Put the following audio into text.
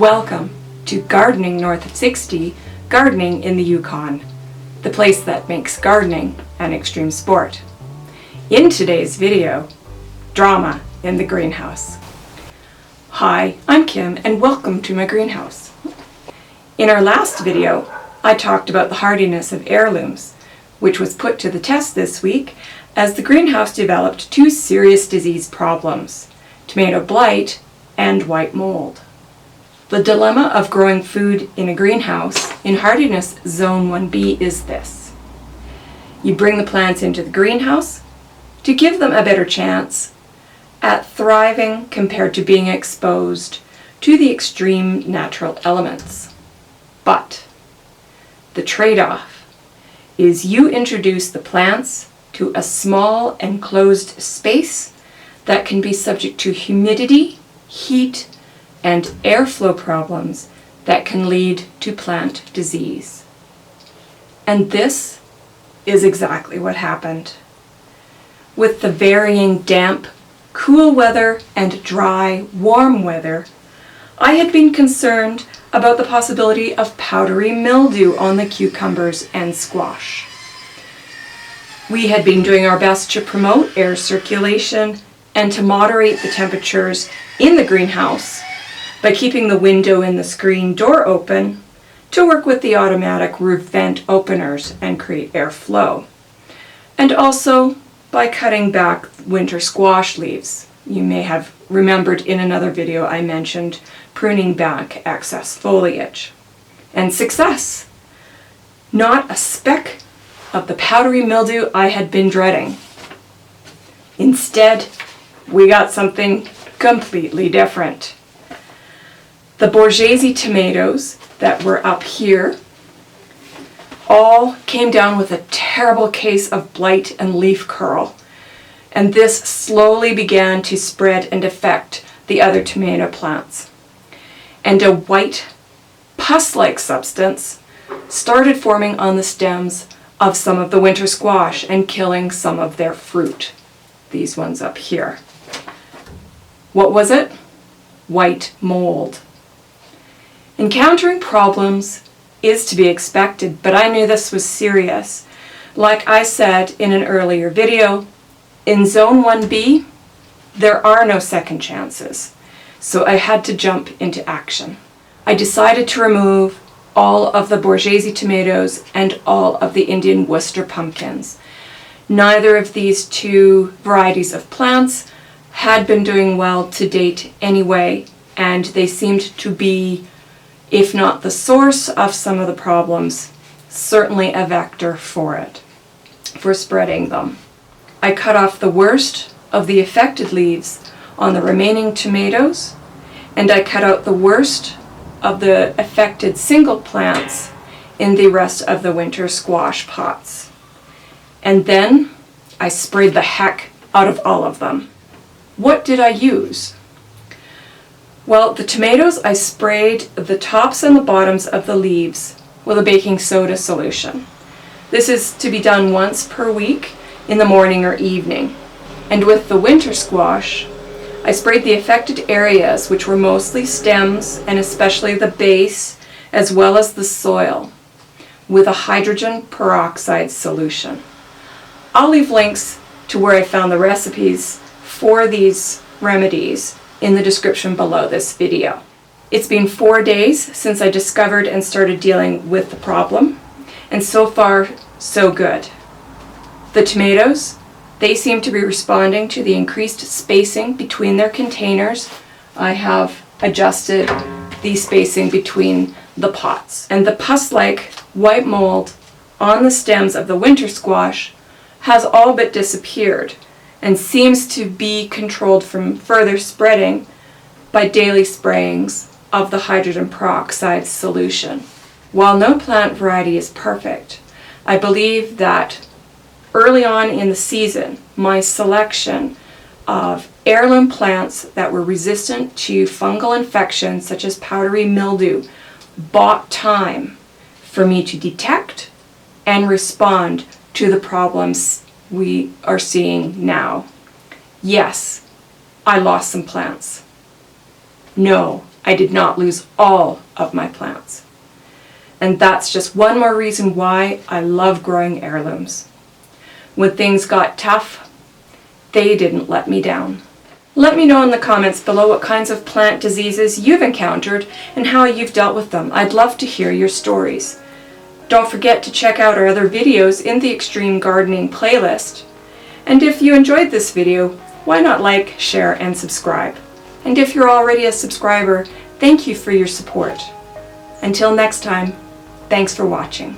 Welcome to Gardening North of 60, Gardening in the Yukon, the place that makes gardening an extreme sport. In today's video, drama in the greenhouse. Hi, I'm Kim and welcome to my greenhouse. In our last video, I talked about the hardiness of heirlooms, which was put to the test this week as the greenhouse developed two serious disease problems, tomato blight and white mold. The dilemma of growing food in a greenhouse in hardiness zone 1B is this. You bring the plants into the greenhouse to give them a better chance at thriving compared to being exposed to the extreme natural elements. But the trade-off is you introduce the plants to a small enclosed space that can be subject to humidity, heat, and airflow problems that can lead to plant disease. And this is exactly what happened. With the varying damp, cool weather and dry, warm weather, I had been concerned about the possibility of powdery mildew on the cucumbers and squash. We had been doing our best to promote air circulation and to moderate the temperatures in the greenhouse by keeping the window in the screen door open to work with the automatic roof vent openers and create airflow. And also by cutting back winter squash leaves. You may have remembered in another video I mentioned pruning back excess foliage. And success! Not a speck of the powdery mildew I had been dreading. Instead, we got something completely different. The Borghese tomatoes that were up here all came down with a terrible case of blight and leaf curl, and this slowly began to spread and affect the other tomato plants. And a white pus-like substance started forming on the stems of some of the winter squash and killing some of their fruit, these ones up here. What was it? White mold. Encountering problems is to be expected, but I knew this was serious. Like I said in an earlier video, in Zone 1B, there are no second chances, so I had to jump into action. I decided to remove all of the Borghese tomatoes and all of the Indian Worcester pumpkins. Neither of these two varieties of plants had been doing well to date anyway, and they seemed to be, if not the source of some of the problems, certainly a vector for it, for spreading them. I cut off the worst of the affected leaves on the remaining tomatoes, and I cut out the worst of the affected single plants in the rest of the winter squash pots. And then I sprayed the heck out of all of them. What did I use? Well, the tomatoes, I sprayed the tops and the bottoms of the leaves with a baking soda solution. This is to be done once per week in the morning or evening. And with the winter squash, I sprayed the affected areas, which were mostly stems and especially the base, as well as the soil, with a hydrogen peroxide solution. I'll leave links to where I found the recipes for these remedies in the description below this video. It's been 4 days since I discovered and started dealing with the problem, and so far, so good. The tomatoes, they seem to be responding to the increased spacing between their containers. I have adjusted the spacing between the pots. And the pus-like white mold on the stems of the winter squash has all but disappeared and seems to be controlled from further spreading by daily sprayings of the hydrogen peroxide solution. While no plant variety is perfect, I believe that early on in the season, my selection of heirloom plants that were resistant to fungal infections such as powdery mildew bought time for me to detect and respond to the problems we are seeing now. Yes, I lost some plants. No, I did not lose all of my plants. And that's just one more reason why I love growing heirlooms. When things got tough, they didn't let me down. Let me know in the comments below what kinds of plant diseases you've encountered and how you've dealt with them. I'd love to hear your stories. Don't forget to check out our other videos in the Extreme Gardening playlist. And if you enjoyed this video, why not like, share, and subscribe? And if you're already a subscriber, thank you for your support. Until next time, thanks for watching.